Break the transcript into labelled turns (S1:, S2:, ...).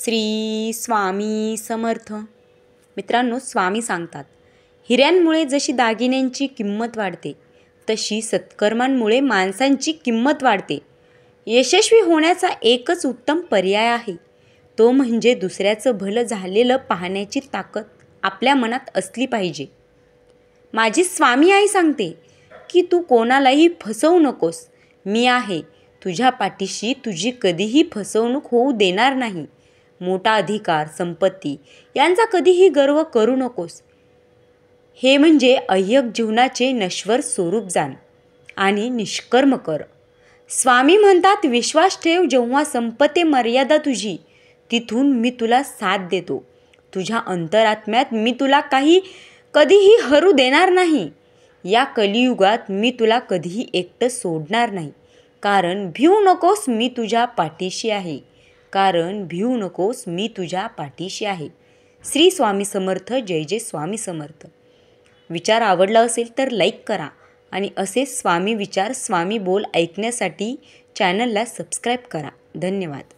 S1: श्री स्वामी समर्थ. मित्रांनो, स्वामी सांगतात, हिऱ्यांमुळे जशी दागिन्यांची किंमत वाढते तशी सत्कर्मांमुळे माणसांची किंमत वाढते. यशस्वी होण्याचा एकच उत्तम पर्याय आहे, तो म्हणजे दुसऱ्याचं भलं झालेलं पाहण्याची ताकद आपल्या मनात असली पाहिजे. माझी स्वामी आई सांगते की तू कोणालाही फसवू नकोस. मी आहे तुझ्या पाठीशी, तुझी कधीही फसवणूक होऊ देणार नाही. मोठा अधिकार, संपत्ती यांचा कधीही गर्व करू नकोस. हे म्हणजे अय्यक जीवनाचे नश्वर स्वरूप जाण आणि निष्कर्म कर. स्वामी म्हणतात, विश्वास ठेव, जेव्हा संपते मर्यादा तुझी, तिथून मी तुला साथ देतो. तुझ्या अंतरात्म्यात मी तुला कधीही हरू देणार नाही. या कलियुगात मी तुला कधीही एकटं सोडणार नाही. कारण भिवू नकोस, मी तुझ्या पाठीशी आहे. श्री स्वामी समर्थ. जय जय स्वामी समर्थ. विचार आवडला असेल तर लाईक करा आणि असे स्वामी विचार, स्वामी बोल ऐकण्यासाठी चॅनलला सबस्क्राईब करा. धन्यवाद.